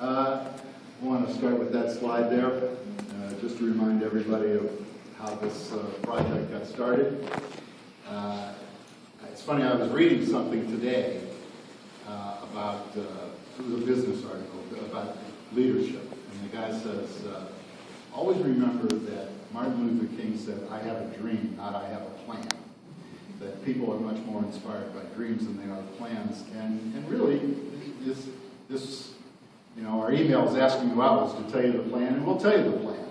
I want to start with that slide there, just to remind everybody of how this project got started. It's funny, I was reading something today about, it was a business article about leadership, and the guy says, always remember that Martin Luther King said, I have a dream, not I have a plan. That people are much more inspired by dreams than they are plans, and really, this you know, our emails asking you out was to tell you the plan, and we'll tell you the plan.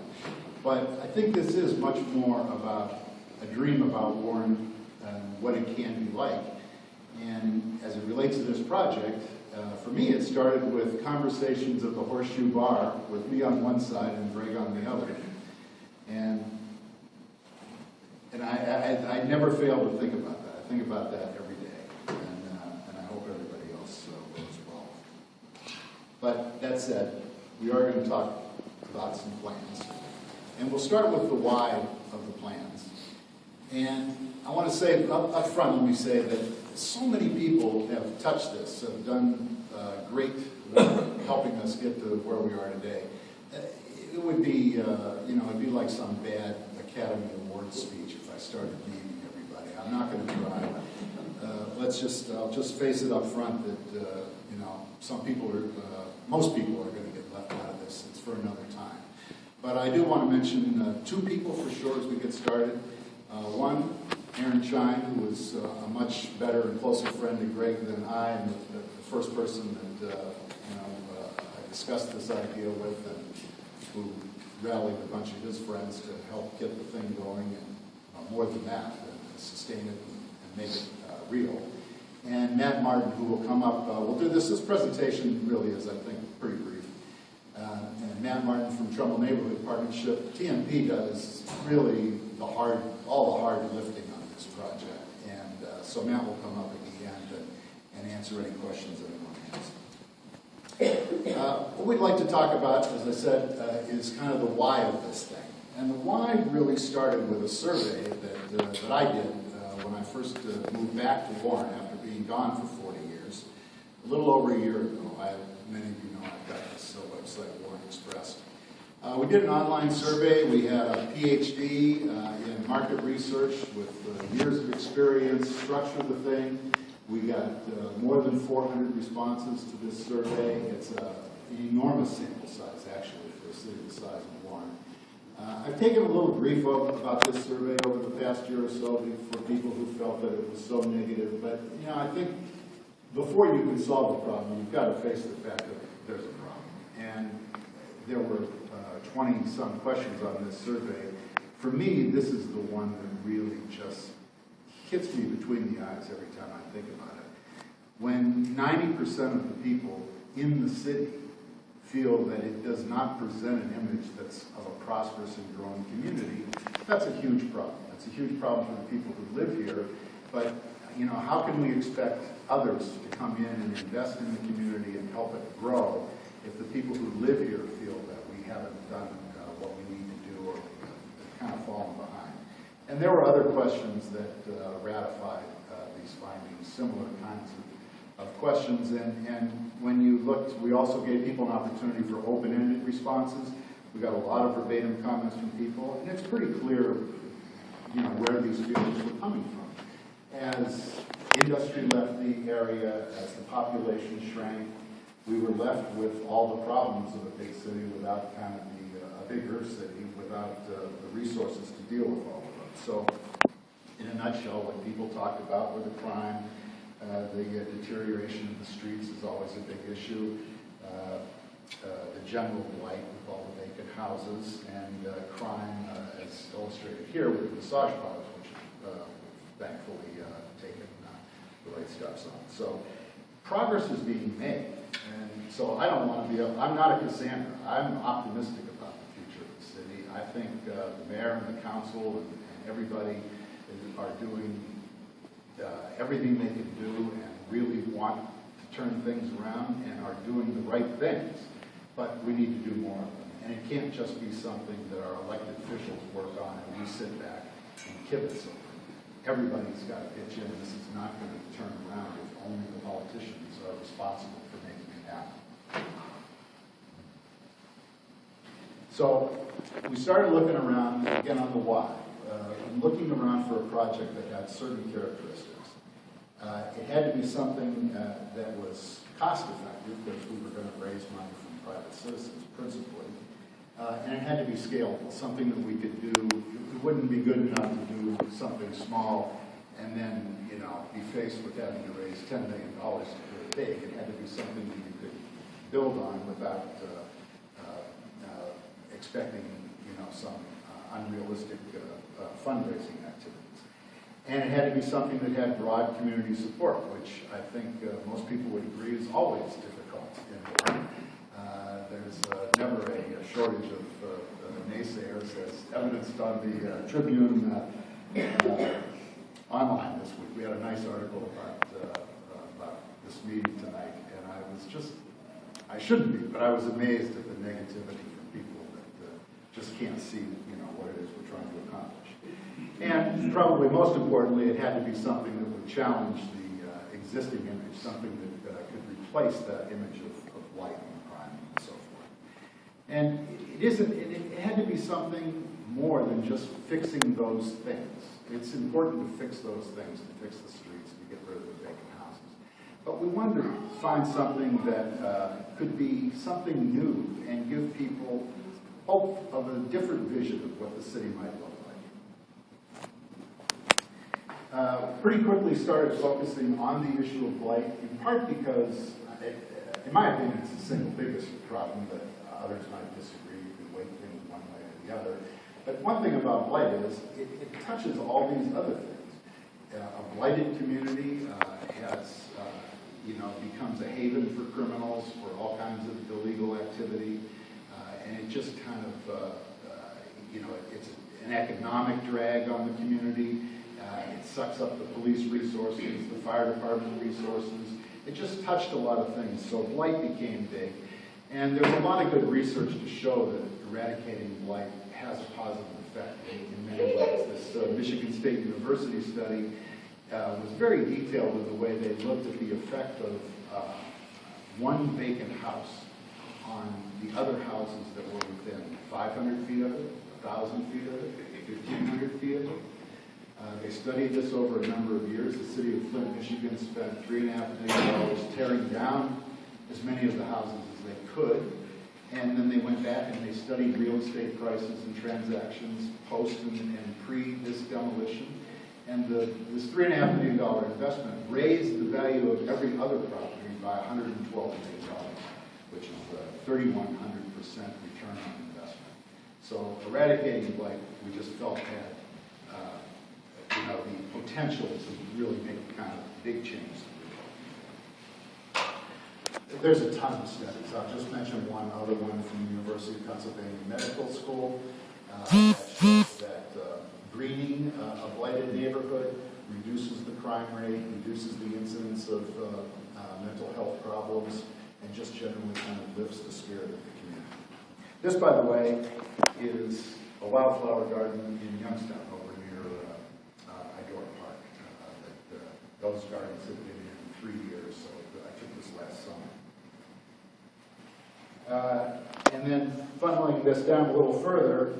But I think this is much more about a dream about Warren and what it can be like. And as it relates to this project, for me it started with conversations at the Horseshoe Bar with me on one side and Gregg on the other. And I never fail to think about that. I think about that every day, and I hope everybody else will as well. But that said, we are going to talk about some plans. And we'll start with the why of the plans. And I want to say up front, let me say that so many people have touched this, have done great work helping us get to where we are today. It would be, you know, it'd be like some bad Academy Award speech if I started naming everybody. I'm not going to try. I'll just face it up front that, you know, some people are, most people are going to get left out of this. It's for another time. But I do want to mention two people for sure as we get started. One, Aaron Shine, who was a much better and closer friend to Gregg than I, and the first person that, you know, I discussed this idea with, and who rallied a bunch of his friends to help get the thing going, and more than that, sustain it and make it real. And Matt Martin, who will come up, we'll do this presentation really is, I think, pretty brief. And Matt Martin from Trumbull Neighborhood Partnership. TNP does really all the hard lifting on this project. And so Matt will come up at the end and answer any questions anyone has. What we'd like to talk about, as I said, is kind of the why of this thing. And the why really started with a survey that I did when I first moved back to Warren after being gone for 40 years. A little over a year ago, many of you know I've got this website, Warren Express. We did an online survey. We had a PhD in market research with years of experience, structured the thing. We got more than 400 responses to this survey. It's an enormous sample size, actually, for a city the size of Warren. I've taken a little grief about this survey over the past year or so for people who felt that it was so negative. But, you know, I think before you can solve a problem, you've got to face the fact that there's a problem. And there were 20-some questions on this survey. For me, this is the one that really just hits me between the eyes every time I think about it. When 90% of the people in the city feel that it does not present an image that's of a prosperous and growing community, that's a huge problem. It's a huge problem for the people who live here. But, you know, how can we expect others to come in and invest in the community and help it grow if the people who live here feel that we haven't done what we need to do or kind of fallen behind? And there were other questions that ratified these findings, similar kinds of questions. And when you looked, we also gave people an opportunity for open-ended responses. We got a lot of verbatim comments from people, and it's pretty clear, you know, where these feelings were coming from. As industry left the area, as the population shrank, we were left with all the problems of a big city without kind of a bigger city, without the resources to deal with all of them. So, in a nutshell, what people talked about were the crime, the deterioration of the streets is always a big issue, the general blight with all the vacant houses, and crime, as illustrated here with the massage parlors, which thankfully taken the right steps on. So, progress is being made. And so I don't want to be, I'm not a Cassandra. I'm optimistic about the future of the city. I think the mayor and the council and everybody are doing everything they can do and really want to turn things around and are doing the right things. But we need to do more of them. And it can't just be something that our elected officials work on and we sit back and kibitz over. Everybody's got to pitch in. This is not going to turn around if only the politicians are responsible for making it happen. So we started looking around, again on the why, and looking around for a project that had certain characteristics. It had to be something that was cost-effective, because we were going to raise money from private citizens principally, and it had to be scalable, something that we could do. It wouldn't be good enough to do something small and then, be faced with having to raise $10 million to do it big. It had to be something that you could build on without expecting, some unrealistic fundraising activities. And it had to be something that had broad community support, which I think most people would agree is always difficult in Warren. There's never a shortage of naysayers, as evidenced on the Tribune online this week. We had a nice article about this meeting tonight, and I shouldn't be, but I was amazed at the negativity from people that just can't see, what it is we're trying to accomplish. And probably most importantly, it had to be something that would challenge the existing image, something that could replace that image of light and crime and so forth. And it had to be something more than just fixing those things. It's important to fix those things, to fix the streets, to get rid of the vacant houses. But we wanted to find something that could be something new and give people hope of a different vision of what the city might look like. Pretty quickly started focusing on the issue of blight, in part because, in my opinion, it's the single biggest problem, but others might disagree. You can weight things one way or the other. But one thing about blight is it touches all these other things. A blighted community becomes a haven for criminals, for all kinds of illegal activity, and it just kind of, it's an economic drag on the community. It sucks up the police resources, the fire department resources. It just touched a lot of things, so blight became big. And there's a lot of good research to show that eradicating blight has a positive effect in many ways. This Michigan State University study was very detailed in the way they looked at the effect of one vacant house on the other houses that were within 500 feet of it, 1,000 feet of it, 1,500 feet of it. They studied this over a number of years. The city of Flint, Michigan spent $3.5 million tearing down as many of the houses as they could. And then they went back and they studied real estate prices and transactions post and pre this demolition. And this $3.5 million investment raised the value of every other property by $112 million, which is a 3,100% return on investment. So eradicating blight, we just felt had the potential to really make kind of big changes. There's a ton of studies. I'll just mention one other one from the University of Pennsylvania Medical School that shows that greening a blighted neighborhood reduces the crime rate, reduces the incidence of mental health problems, and just generally kind of lifts the spirit of the community. This, by the way, is a wildflower garden in Youngstown over near Idora Park. Those gardens have been in 3 years, so I took this last summer. And then funneling this down a little further,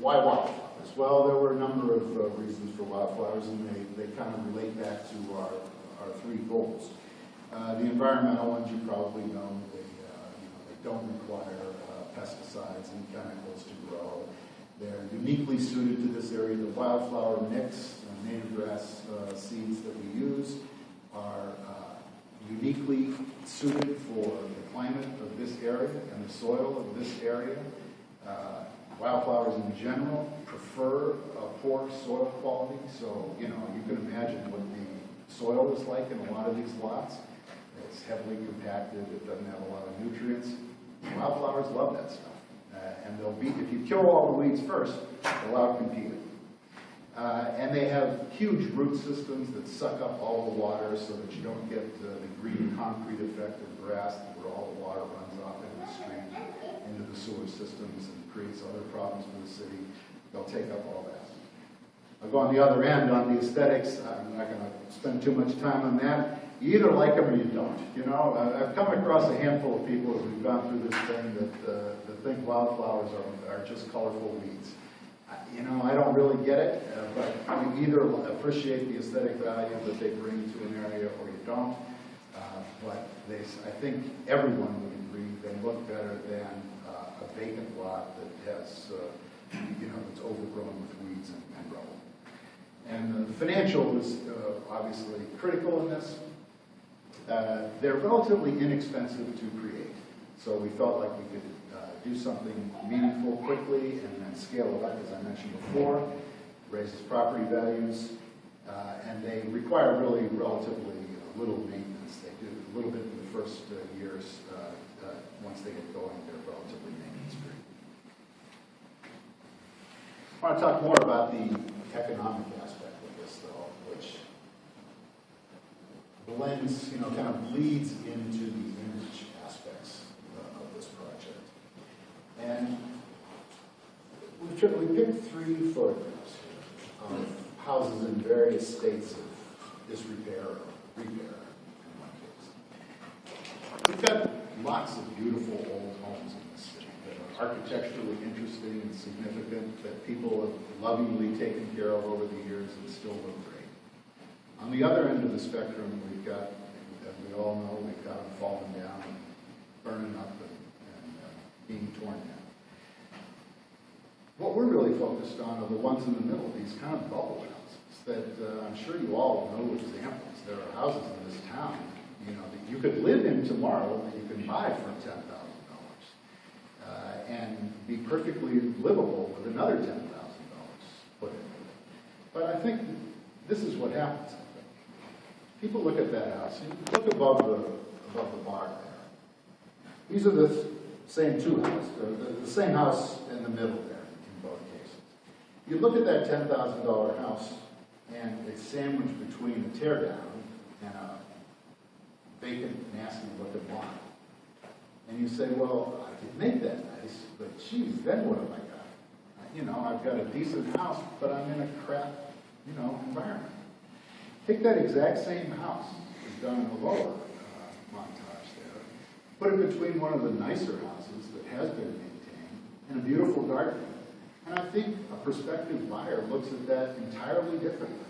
why wildflowers? Well, there were a number of reasons for wildflowers, and they kind of relate back to our three goals. The environmental ones, you probably know, they don't require pesticides and chemicals to grow. They're uniquely suited to this area. The wildflower mix, native grass seeds that we use are uniquely suited for the climate of this area and the soil of this area. Wildflowers in general prefer a poor soil quality, so you can imagine what the soil is like in a lot of these lots. It's heavily compacted, it doesn't have a lot of nutrients. Wildflowers love that stuff. And they'll beat, if you kill all the weeds first, they'll outcompete it. And they have huge root systems that suck up all the water so that you don't get the green concrete effect of grass where all the water runs off into the street, into the sewer systems, and creates other problems for the city. They'll take up all that. I'll go on the other end on the aesthetics. I'm not going to spend too much time on that. you either like them or you don't. You know, I've come across a handful of people as we've gone through this thing that think wildflowers are just colorful weeds. You know, I don't really get it, but you either appreciate the aesthetic value that they bring to an area or you don't. But I think everyone would agree they look better than a vacant lot that has, it's overgrown with weeds and rubble. And the financial is obviously critical in this. They're relatively inexpensive to create, so we felt like we could do something meaningful quickly and then scale it up, as I mentioned before, raises property values, and they require really relatively little maintenance. They do a little bit in the first years. Once they get going, they're relatively maintenance-free. I want to talk more about the economic aspect of this, though, which blends, kind of bleeds into the image aspects of this project. And we picked 3 photographs here of houses in various states of disrepair or repair, in one case. We've got lots of beautiful old homes in this city that are architecturally interesting and significant, that people have lovingly taken care of over the years and still look great. On the other end of the spectrum, we've got, as we all know, we've got them falling down and burning up and being torn down. What we're really focused on are the ones in the middle, these kind of bubble houses that I'm sure you all know examples. There are houses in this town, that you could live in tomorrow that you can buy for $10,000 and be perfectly livable with another $10,000 put in. But I think this is what happens. People look at that house, and look above the bar there. These are the same 2 houses, the same house in the middle there in both cases. You look at that $10,000 house, and it's sandwiched between a teardown and a vacant, nasty-looking lot. And you say, well, I could make that nice, but geez, then what have I got? I've got a decent house, but I'm in a crap, environment. Take that exact same house, we've done in the lower montage there, put it between one of the nicer houses that has been maintained and a beautiful garden. And I think a prospective buyer looks at that entirely differently.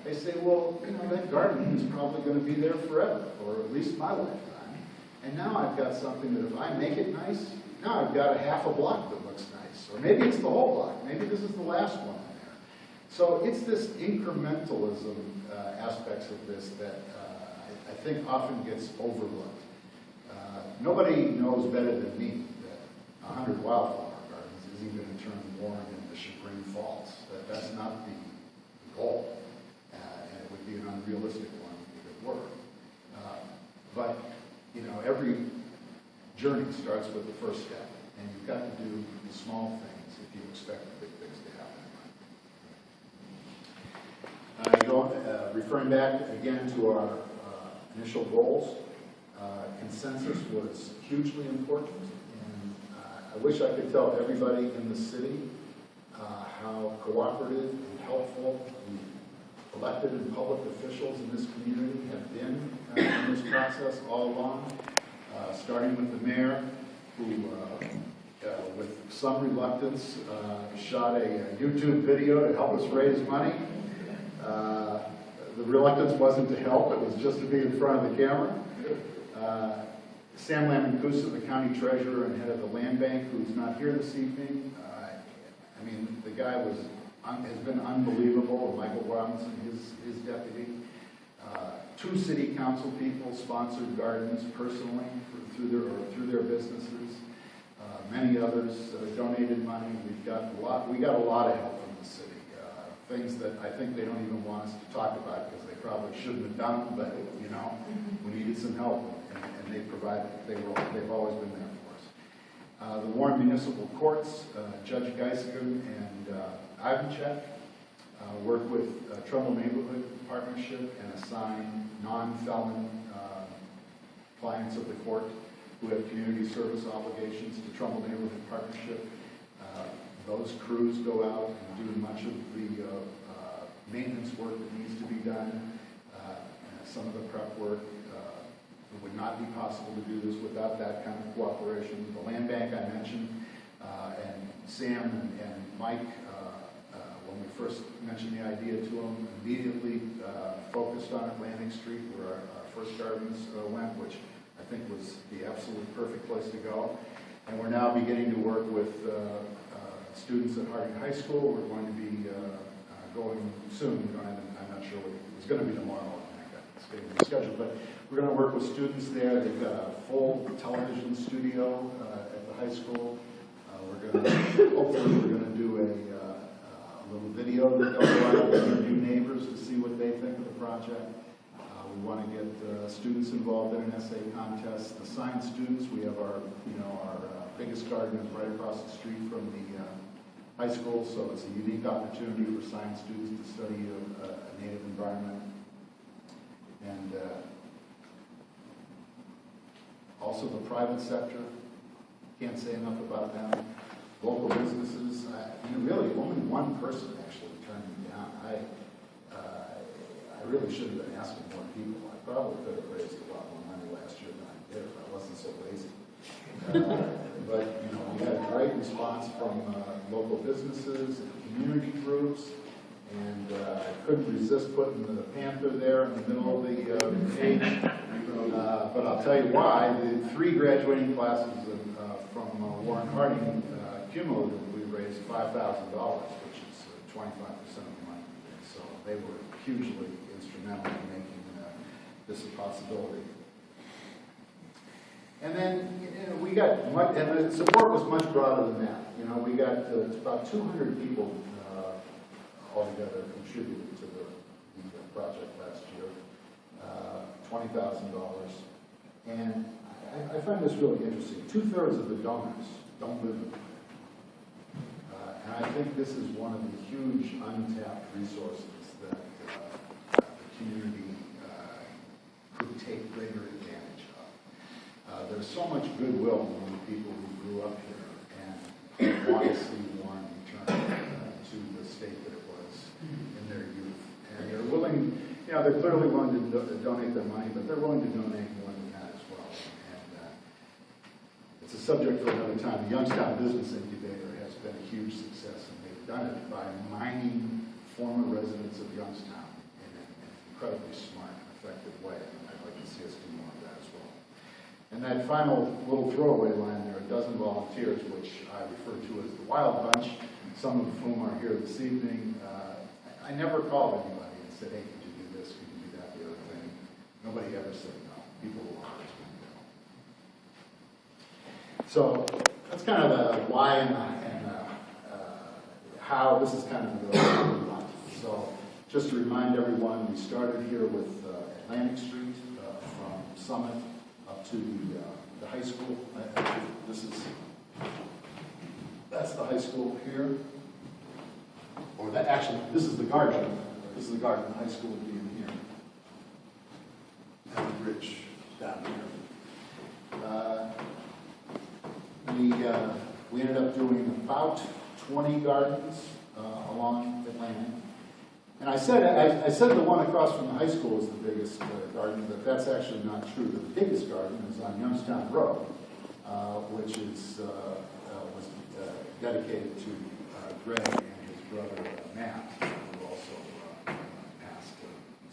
They say, well, that garden is probably going to be there forever, or at least my lifetime. And now I've got something that if I make it nice, now I've got a half a block that looks nice. Or maybe it's the whole block. Maybe this is the last one in there. So it's this incrementalism aspects of this that I think often gets overlooked. Nobody knows better than me that 100 wildflower gardens isn't going to turn Warren into Chagrin Falls. That's not the goal. And it would be an unrealistic one if it were. But every journey starts with the first step, and you've got to do the small things if you expect the big things to happen. Referring back again to our initial goals, consensus was hugely important, and I wish I could tell everybody in the city how cooperative and helpful the elected and public officials in this community have been in this process all along, starting with the mayor, who, with some reluctance, shot a YouTube video to help us raise money. The reluctance wasn't to help, it was just to be in front of the camera. Sam Lamancusa, the county treasurer and head of the land bank, who's not here this evening. The guy has been unbelievable. Michael Robinson, his deputy. 2 city council people sponsored gardens personally through their businesses. Many others donated money. We got a lot of help from the city. Things that I think they don't even want us to talk about because they probably shouldn't have done them, but we needed some help, and they provided. They've always been there for us. The Warren Municipal Courts, Judge Geisinger and Ivanchek work with Trumbull Neighborhood Partnership and assign non-felon clients of the court who have community service obligations to Trumbull Neighborhood Partnership. Those crews go out and do much of the maintenance work that needs to be done. some of the prep work. It would not be possible to do this without that kind of cooperation. The land bank I mentioned, and Sam and Mike, when we first mentioned the idea to them, immediately focused on Atlantic Street, where our first gardens went, which I think was the absolute perfect place to go. And we're now beginning to work with students at Harding High School. We're going to be going soon. I'm not sure what it's going to be tomorrow. It's getting rescheduled, but we're going to work with students there. They've got a full television studio at the high school. Hopefully we're going to do a little video that goes around with interview neighbors to see what they think of the project. We want to get students involved in an essay contest. The science students, we have our biggest garden is right across the street from the high school, so it's a unique opportunity for science students to study a native environment. And also the private sector, can't say enough about them. Local businesses, really only one person actually turned me down. I really should have been asking more people. I probably could have raised a lot more money last year than I did if I wasn't so lazy. But we had great response from local businesses and community groups, and I couldn't resist putting the panther there in the middle of the page. But I'll tell you why. The 3 graduating classes from Warren Harding cumulatively raised $5,000, which is 25% of the money. So they were hugely instrumental in making this a possibility. And then we got much, and the support was much broader than that. We got about 200 people altogether contributed to the project last year, $20,000. And I find this really interesting. 2/3 of the donors don't live in it. And I think this is one of the huge untapped resources that the community could take greater advantage of. There's so much goodwill among the people who grew up here and want to see Warren return to the state that it was in their youth. And they're willing, they're clearly willing to donate their money, but they're willing to donate more than that as well. And it's a subject for another time. The Youngstown Business Incubator has been a huge success, and they've done it by mining former residents of Youngstown in an incredibly smart and effective way. And I'd like to see us do more of that as well. And that final little throwaway line there, a dozen volunteers, which I refer to as the Wild Bunch, some of whom are here this evening. I never called anybody and said, hey, could you do this, could you do that, the other thing. Nobody ever said no. People will always go. So that's kind of the why and how. This is kind of the want. So just to remind everyone, we started here with Atlantic Street from Summit up to the high school. That's the high school here. Or this is the garden. This is the garden. The high school would be in here. And the bridge down here. We ended up doing about 20 gardens along Atlantic. And I said the one across from the high school is the biggest garden, but that's actually not true. The biggest garden is on Youngstown Road, which was dedicated to Gregg and his brother Matt, who also passed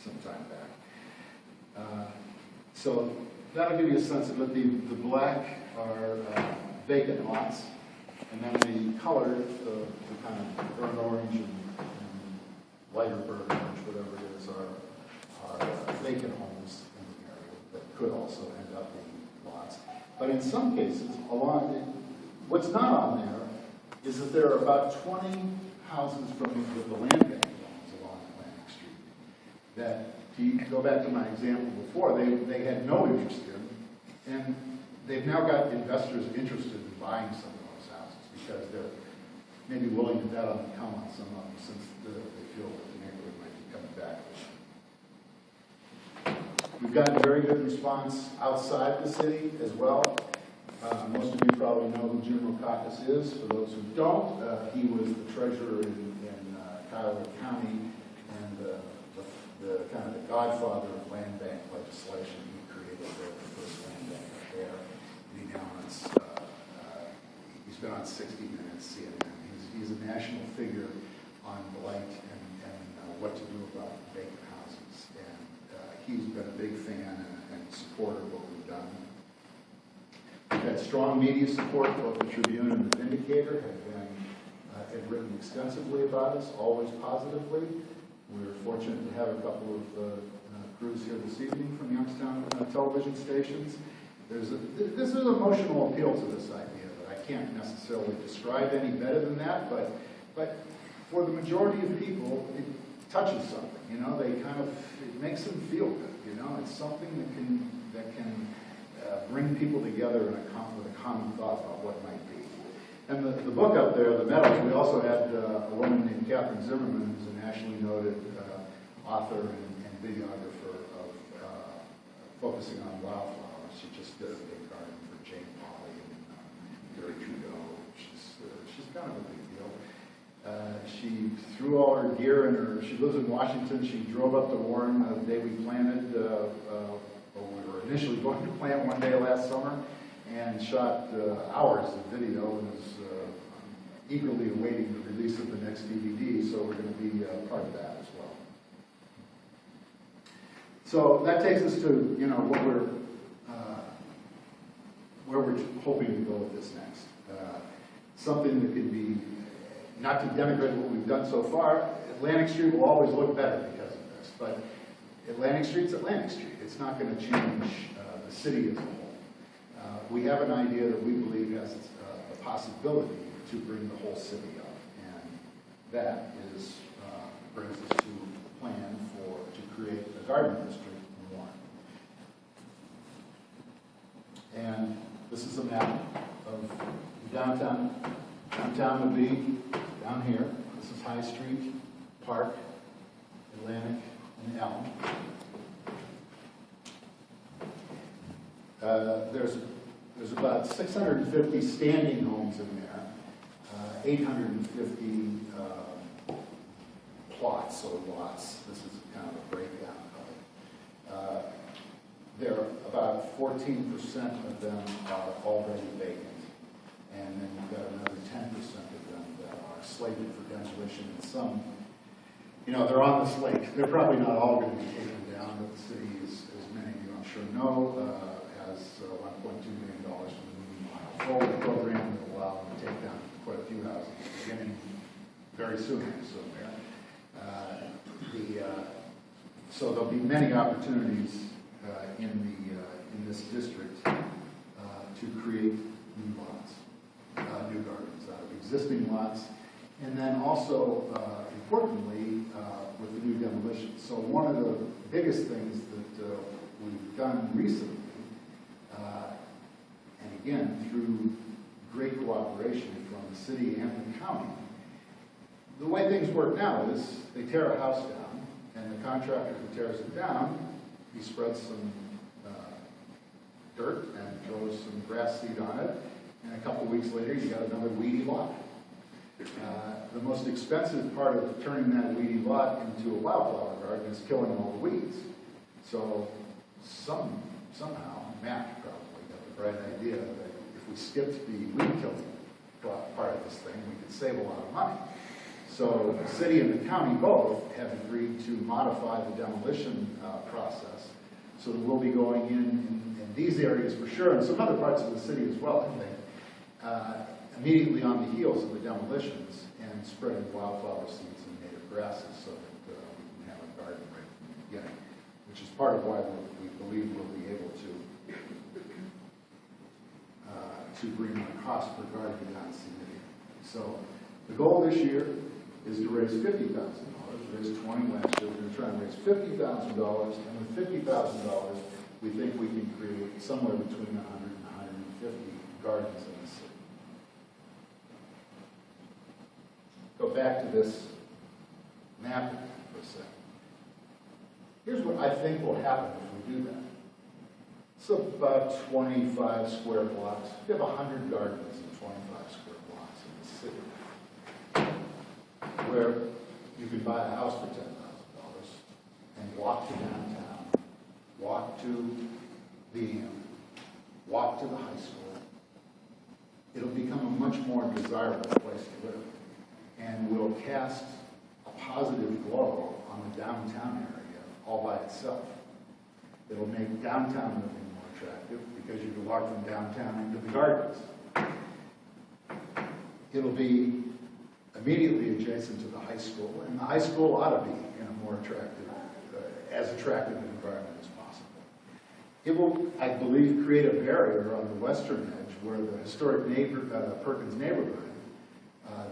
some time back. So that'll give you a sense of it. The black are vacant lots, and then the color, the kind of burnt orange and lighter burnt orange, whatever it is, are vacant homes in the area that could also end up being lots. But in some cases, what's not on there is that there are about 20 houses from the land bank loans along Atlantic Street that, to go back to my example before, they had no interest in, and they've now got investors interested in buying some of those houses because they're maybe willing to bet on the come on some of them since they feel that the neighborhood might be coming back. We've gotten very good response outside the city as well. Most of you probably know who Jim Rokakis is. For those who don't, he was the treasurer in Cuyahoga County and the the kind of the godfather of land bank legislation. He created the first land bank up there. And he now he's been on 60 Minutes, CNN. He's a national figure on blight and what to do about vacant houses. And he's been a big fan and supporter of what we've done. We've had strong media support. Both the Tribune and the Vindicator have written extensively about us, always positively. We're fortunate to have a couple of crews here this evening from Youngstown television stations. There's an emotional appeal to this idea that I can't necessarily describe any better than that, but for the majority of people, it touches something. You know, it makes them feel good. You know, it's something that can bring people together with a common thought about what might be. And the book up there, The Meadows, we also had a woman named Catherine Zimmerman, who's a nationally noted author and videographer of focusing on wildflowers. She just did a big garden for Jane Pauley and Gary Trudeau. She's kind of a big deal. She threw all her gear in her. She lives in Washington. She drove up to Warren the day we planted. We were initially going to plant one day last summer, and shot hours of video and is eagerly awaiting the release of the next DVD, so we're going to be part of that as well. So that takes us to, you know, where we're hoping to go with this next. Something that could be, not to denigrate what we've done so far, Atlantic Street will always look better because of this, but Atlantic Street's Atlantic Street. It's not going to change the city as a whole. We have an idea that we believe has a possibility to bring the whole city up, and that brings us to a plan to create a garden district in Warren. And this is a map of downtown. Downtown would be down here. This is High Street, Park, Atlantic, and Elm. There's about 650 standing homes in there, 850 plots or lots. This is kind of a breakdown of it. There are about 14% of them are already vacant, and then you've got another 10% of them that are slated for demolition, and some, you know, they're on the slate. They're probably not all going to be taken down, but the city, as many of you I'm sure know, has $1.2 million from the Unveiling program that will allow them to take down quite a few houses beginning very soon, I assume. So there'll be many opportunities in this district to create new lots, new gardens out of existing lots, and then also, importantly, with the new demolition. So one of the biggest things that we've done recently, and again, through great cooperation from the city and the county, the way things work now is they tear a house down, and the contractor who tears it down, he spreads some dirt and throws some grass seed on it, and a couple of weeks later you got another weedy lot. The most expensive part of turning that weedy lot into a wildflower garden is killing all the weeds. So somehow, Matt probably got the bright idea that if we skipped the weed killing part of this thing, we could save a lot of money. So the city and the county both have agreed to modify the demolition process so that we'll be going in these areas for sure, and some other parts of the city as well, I think, immediately on the heels of the demolitions and spreading wildflower seeds and native grasses so that we can have a garden right from the beginning, which is part of why we believe we'll be able to bring the cost per garden down significantly. So the goal this year is to raise $50,000. We raised $20,000 last year. We're going to try and raise $50,000, and with $50,000, we think we can create somewhere between 100 and 150 gardens in the city. Go back to this map for a second. Here's what I think will happen if we do that. It's about 25 square blocks. We have 100 gardens in 25 square blocks in the city, where you could buy a house for $10,000 and walk to downtown, walk to the AM, walk to the high school, it'll become a much more desirable place to live and will cast a positive glow on the downtown area all by itself. It'll make downtown living more attractive because you can walk from downtown into the gardens. It'll be immediately adjacent to the high school, and the high school ought to be in a more attractive, as attractive an environment as possible. It will, I believe, create a barrier on the western edge where the historic Perkins neighborhood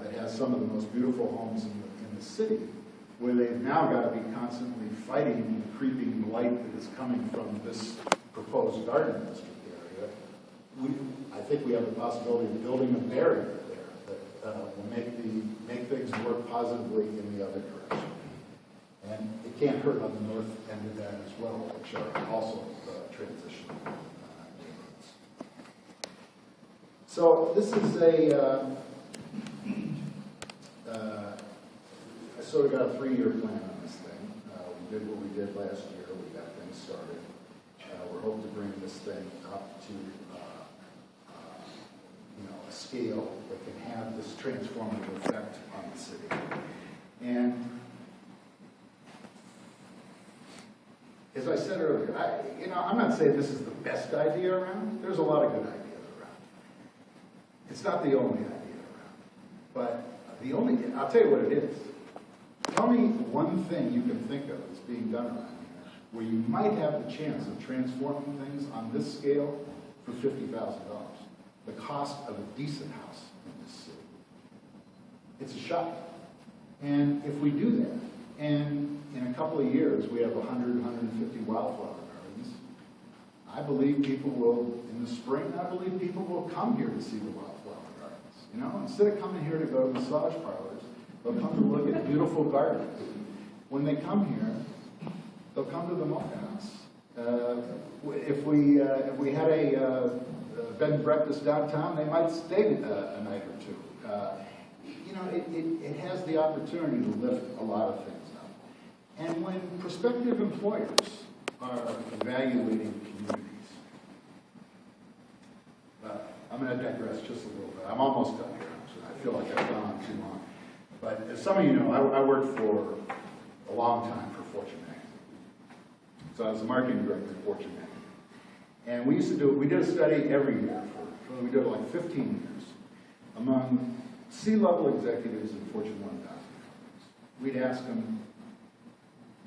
that has some of the most beautiful homes in the city, where they've now got to be constantly fighting the creeping light that is coming from this proposed garden district area. I think we have the possibility of building a barrier there that will make things work positively in the other direction. And it can't hurt on the north end of that as well, which are also transitional neighborhoods. So this is I sort of got a 3-year plan on this thing. We did what we did last year. We got things started. We're hoping to bring this thing up to a scale that can have this transformative effect on the city. And as I said earlier, I'm not saying this is the best idea around. There's a lot of good ideas around. It's not the only idea around. But I'll tell you what it is. Tell me one thing you can think of that's being done around here where you might have the chance of transforming things on this scale for $50,000. The cost of a decent house in this city. It's a shot. And if we do that, and in a couple of years we have 100, 150 wildflower gardens, I believe people will, in the spring, I believe people will come here to see the wildflower gardens. Instead of coming here to go to massage parlors, they'll come to look at beautiful gardens. When they come here, they'll come to the Mocha House. If we had a bed and breakfast downtown, they might stay a night or two. It has the opportunity to lift a lot of things up. And when prospective employers are evaluating communities, I'm going to digress just a little bit. I'm almost done here. I feel like I've gone on too long. But as some of you know, I worked for a long time for Fortune magazine. So I was the marketing director at Fortune magazine. And we did a study every year we did like 15 years among C-level executives in Fortune 1000 companies. We'd ask them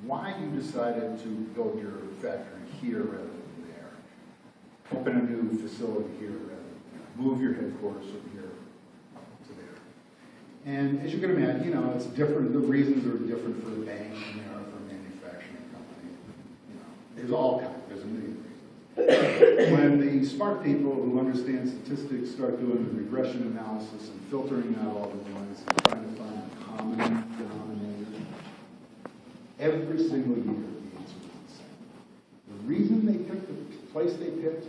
why you decided to build your factory here rather than there, open a new facility here rather than there, move your headquarters from here to there. And as you can imagine, it's different. The reasons are different for a bank than they are for a manufacturing company. There's all kinds. There's a million reasons. When the smart people who understand statistics start doing the regression analysis and filtering out all the noise and trying to find a common denominator, every single year the answer was the same. The reason they picked the place they picked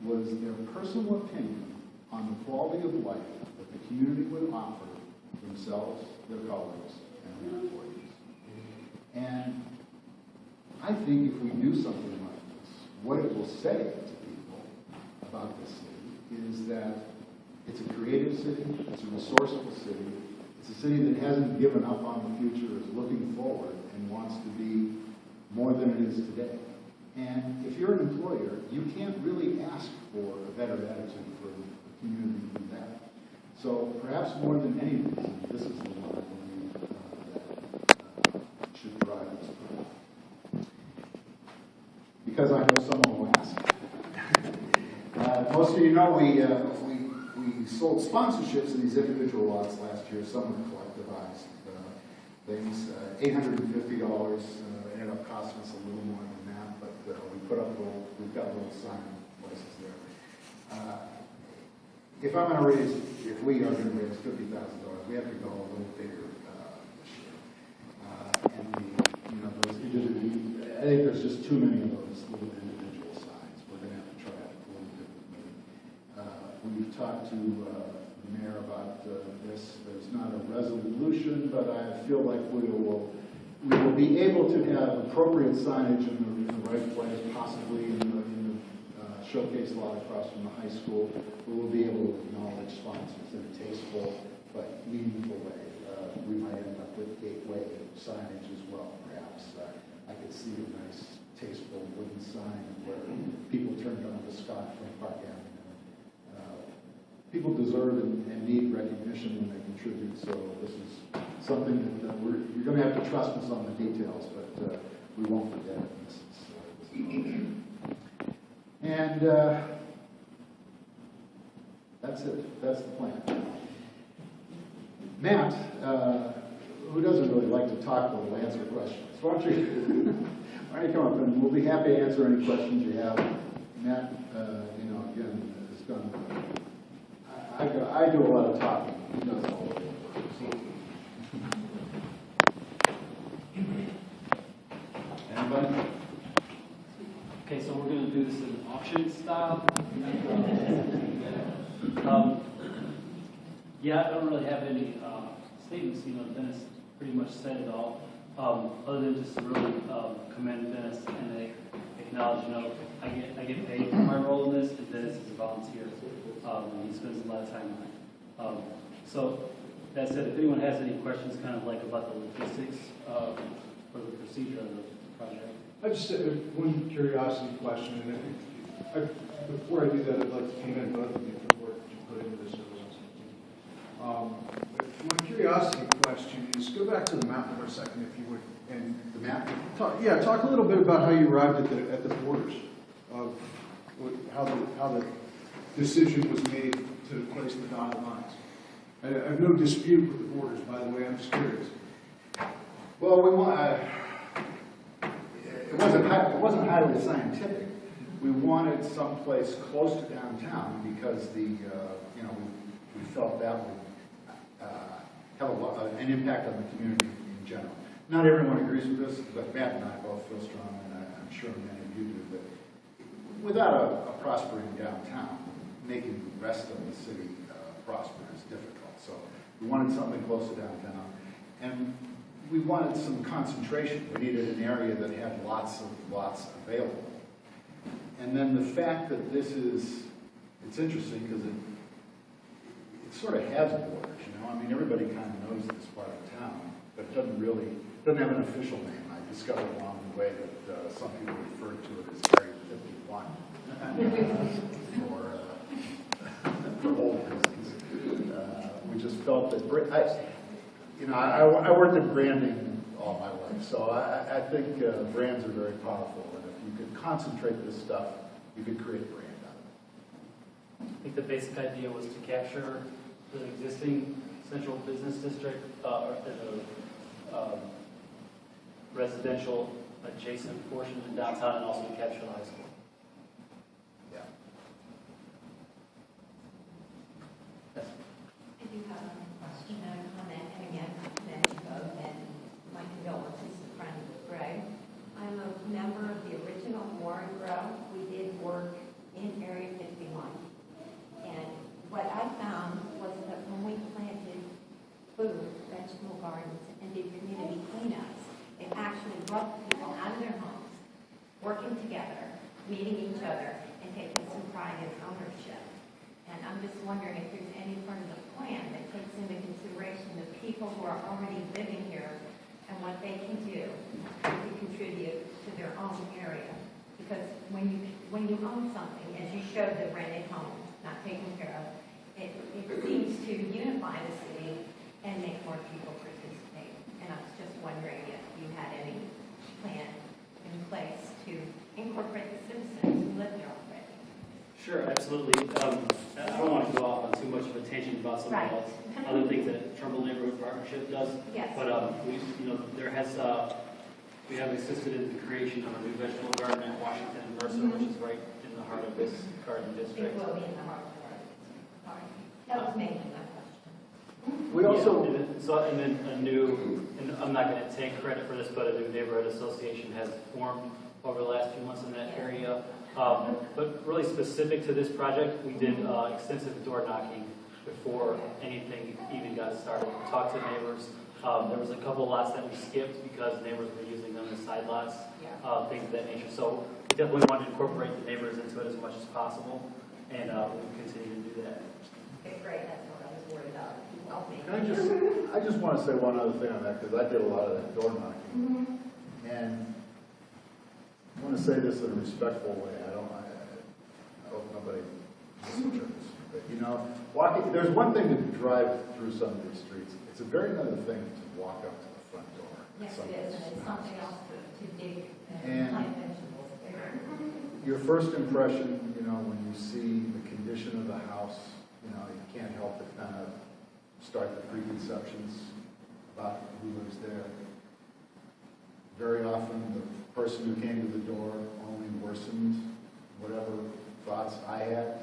was their personal opinion on the quality of life that the community would offer themselves, their colleagues, and their employees. And I think if we do something like this, what it will say to people about this city is that it's a creative city, it's a resourceful city, it's a city that hasn't given up on the future, is looking forward and wants to be more than it is today. And if you're an employer, you can't really ask for a better attitude for the community than that. So perhaps more than any reason, this is the one I believe that should drive this program. Because I know someone will ask. Most of you know we sold sponsorships in these individual lots last year. Some were collectivized things. $850 ended up costing us a little more than that, but we've got little sign places there. If we are going to raise $50,000, we have to go a little bigger this year. Those individual, I think there's just too many of those little individual signs. We're going to have to try it a little differently. We've talked to the mayor about this. There's not a resolution, but I feel like we will We will be able to have appropriate signage in the right place, possibly in the showcase lot across from the high school. We will be able to acknowledge sponsors in a tasteful but meaningful way. We might end up with gateway signage as well, perhaps. I could see a nice, tasteful wooden sign where people turned on to Scott from Park Avenue. People deserve and need recognition when they contribute, so this is something that you're going to have to trust us on the details, but we won't forget it. And that's it. That's the plan. Matt, who doesn't really like to talk but will answer questions. Why don't you come up and we'll be happy to answer any questions you have. Matt, again, has done. I do a lot of talking. He does all of it. Anybody? Okay, so we're going to do this in auction style. Yeah, I don't really have any statements. Dennis pretty much said it all. Other than just to really commend Dennis and acknowledge, I get paid for my role in this, and Dennis is a volunteer. And he spends a lot of time on it. So that said, if anyone has any questions, kind of like about the logistics or the procedure of the project. I just have one curiosity question, and before I do that, I'd like to commend both of you for the work that you put into this. My curiosity question is, go back to the map for a second, if you would, and The map? talk a little bit about how you arrived at the borders of how the decision was made to place the dotted lines. I have no dispute with the borders, by the way. I'm just curious. Well, it wasn't highly scientific. We wanted someplace close to downtown because we felt that would have an impact on the community in general. Not everyone agrees with this, but Matt and I both feel strong, and I'm sure many of you do, that without a prospering downtown, making the rest of the city prosper is difficult. So we wanted something close to downtown, and we wanted some concentration. We needed an area that had lots available. And then the fact that it's interesting because it sort of has borders, I mean, everybody kind of knows this part of town, but it doesn't have an official name. I discovered along the way that some people refer to it as Area 51 for old reasons. We just felt that, I worked in branding all my life, so I think brands are very powerful, and if you could concentrate this stuff, you could create a brand out of it. I think the basic idea was to capture the existing central business district, residential adjacent portion in downtown, and also to capture the high school. Yeah. Yes. I do have a question and a comment, and again, commend you both, and my condolences to friend Gregg. I'm a member of the original Warren Grow. We did work in Area 51. And what I found was that when we planted food, vegetable gardens, and did community cleanups, it actually brought people out of their homes, working together, meeting each other, and taking some pride in ownership. And I'm just wondering if there's any part of the plan that takes into consideration the people who are already living here and what they can do to contribute to their own area. Because when you own something, as you showed the rented home, not taken care of, it seems to unify the city and make more people participate. And I was just wondering if you had any plan in place to incorporate the citizens who live there already. Sure, absolutely. I don't want to go off on too much of a tangent about some Right. of the other things that Trumbull Neighborhood Partnership does. Yes. But we have assisted in the creation of a new vegetable garden at Washington and Mercer, which is right in the heart of this garden It district. will be in the heart of the garden. Sorry. That was mainly my question. We also, And then a new, and I'm not going to take credit for this, but a new neighborhood association has formed over the last few months in that area. But really specific to this project, we did extensive door knocking before anything even got started. We talked to neighbors. There was a couple lots that we skipped because neighbors were using them as side lots, Yeah. things of that nature. So we definitely wanted to incorporate the neighbors into it as much as possible, and we'll continue to do that. Okay, great, that's what I was worried about. Help me. I just want to say one other thing on that, because I did a lot of that door knocking. And I want to say this in a respectful way. I hope nobody misinterprets. But, you know, there's one thing to drive through some of these streets. It's a very another thing to walk up to the front door. Yes, Some it of is, these and it's something else to dig And- and plant vegetables there. Your first impression, you know, when you see the condition of the house, you know, you can't help but kind of start the preconceptions about who lives there. Very often, the person who came to the door only worsened whatever thoughts I had.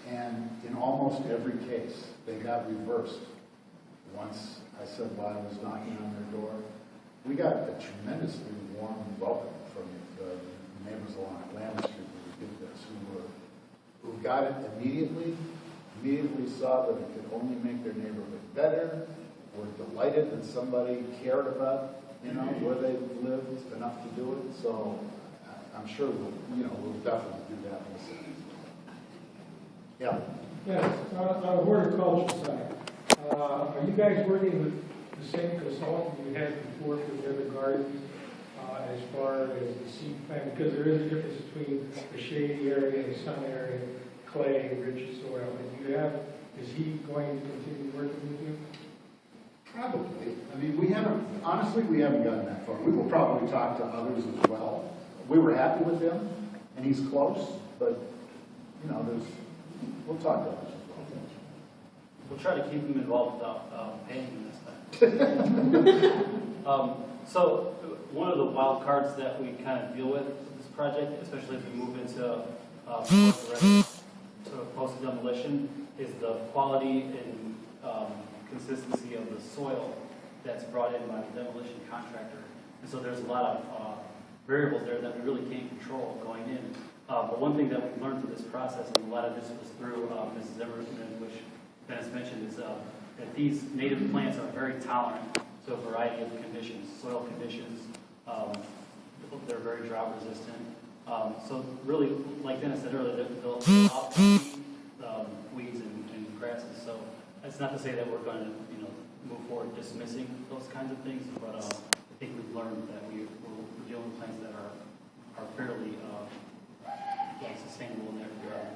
And in almost every case, they got reversed. Once I said while I was knocking on their door, we got a tremendously warm welcome from the neighbors along Lamb Street who did this, who got it immediately saw that it could only make their neighborhood better, were delighted that somebody cared about, you know, where they lived enough to do it. So I'm sure we'll definitely do that in the city. Yeah. Yes, on the horticulture side, are you guys working with the same consultant you had before for the other gardens as far as the seed plan? Because there is a difference between the shady area and the sun area, clay, rich soil. Is he going to continue working with you? Probably. I mean, we haven't gotten that far. We will probably talk to others as well. We were happy with him, and he's close, but, you know, we'll talk to others as well. We'll try to keep them involved without paying them this time. So one of the wild cards that we kind of deal with this project, especially as we move into post demolition, is the quality and consistency of the soil that's brought in by the demolition contractor. And so there's a lot of variables there that we really can't control going in. But one thing that we've learned through this process, and a lot of this was through Mrs. Zimmerman, which Dennis mentioned, is that these native plants are very tolerant to a variety of conditions, soil conditions. They're very drought resistant. So really, like Dennis said earlier, they'll outcompete weeds and grasses. So that's not to say that we're going to, move forward dismissing those kinds of things, but I think we've learned that we're dealing with plants that are fairly sustainable in that regard.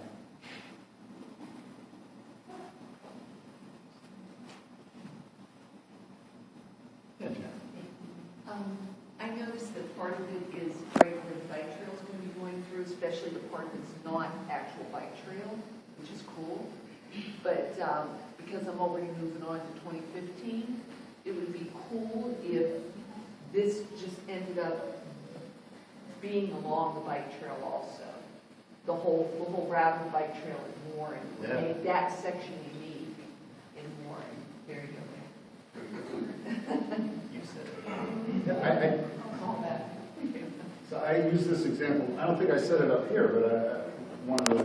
I noticed that part of it is right where the bike trail is going to be going through, especially the part that's not actual bike trail, which is cool. But because I'm already moving on to 2015, it would be cool if this just ended up being along the bike trail also. The whole route of the bike trail in Warren would Yeah. make that section unique in Warren. There you go. You said it. Yeah, I'll call that. So I use this example, I don't think I said it up here, but one of the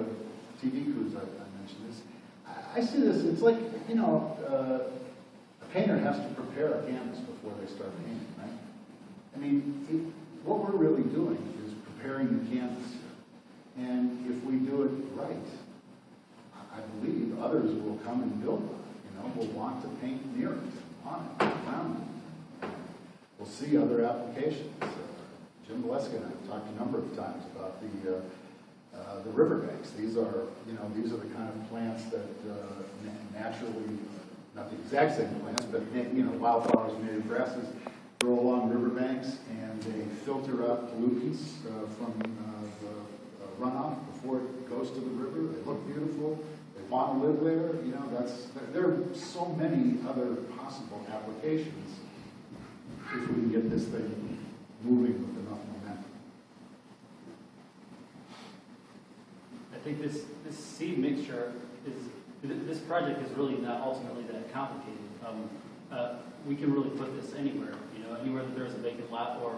TV crews I mentioned this. I see this, it's like, a painter has to prepare a canvas before they start painting, right? I mean, what we're really doing is preparing the canvas here. And if we do it right, I believe others will come and build on it, will want to paint near it, on it, around it. We'll see other applications. Jim Valeska and I have talked a number of times about the riverbanks. These are the kind of plants that naturally, not the exact same plants, but wildflowers and native grasses grow along riverbanks, and they filter out pollutants from the runoff before it goes to the river. They look beautiful. They want to live there. There are so many other possible applications if we can get this thing moving with enough momentum. I think this seed mixture this project is really not ultimately that complicated. We can really put this anywhere, anywhere that there's a vacant lot or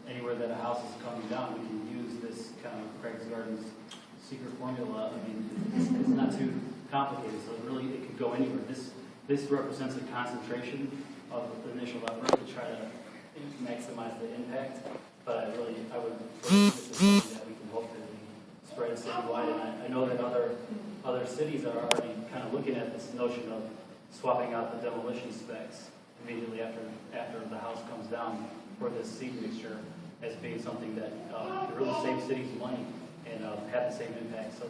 anywhere that a house is coming down, we can use this kind of Gregg's Gardens secret formula. I mean, it's not too complicated, so really it could go anywhere. This represents a concentration of the initial effort to try to maximize the impact. But I would, this is something that we can hopefully spread citywide. And I know that other cities are already kind of looking at this notion of swapping out the demolition specs immediately after the house comes down for this seed mixture as being something that could really save cities money and have the same impact. So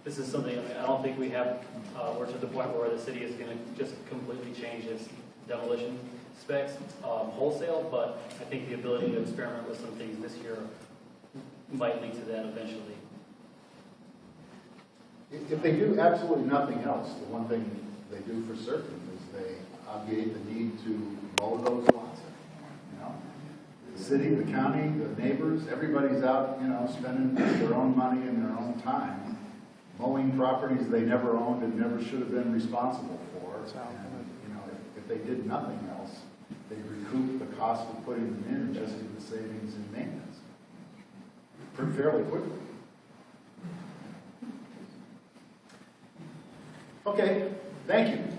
this is something, I don't think we're to the point where the city is going to just completely change its demolition specs wholesale, but I think the ability to experiment with some things this year might lead to that eventually. If they do absolutely nothing else, the one thing they do for certain is they obviate the need to mow those lots. You know, the city, the county, the neighbors, everybody's out, spending their own money and their own time mowing properties they never owned and never should have been responsible for. And, if they did nothing else, they'd recoup the cost of putting them in just in the savings in maintenance fairly quickly. Okay, thank you.